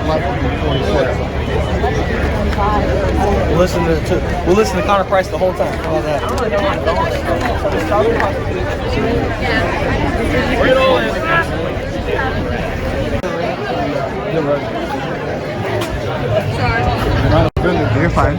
We'll listen to Connor Price the whole time. How about that? Bring it all in. You're fine.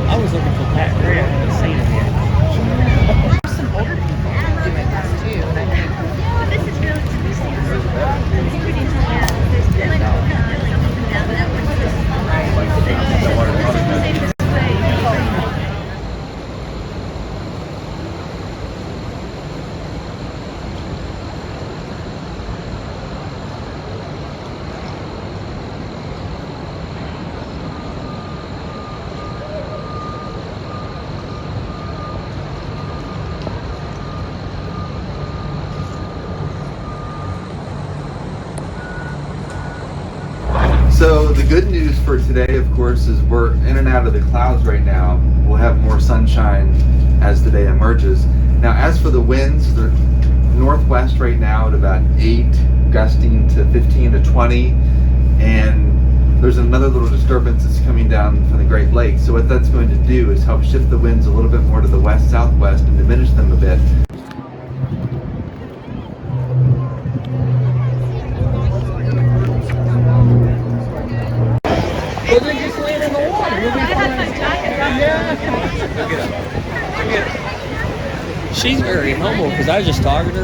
I was looking for Pat Grant. I haven't seen him yet. Some older people doing this too, and I think this is really So the good news for today, of course, is we're in and out of the clouds right now. We'll have more sunshine as the day emerges. Now, as for the winds, they're northwest right now at about 8, gusting to 15 to 20, and there's another little disturbance that's coming down from the Great Lakes. So what that's going to do is help shift the winds a little bit more to the west-southwest and diminish them a bit. Well, then just land in the water. We'll be fine. She's very humble because I just talked to her.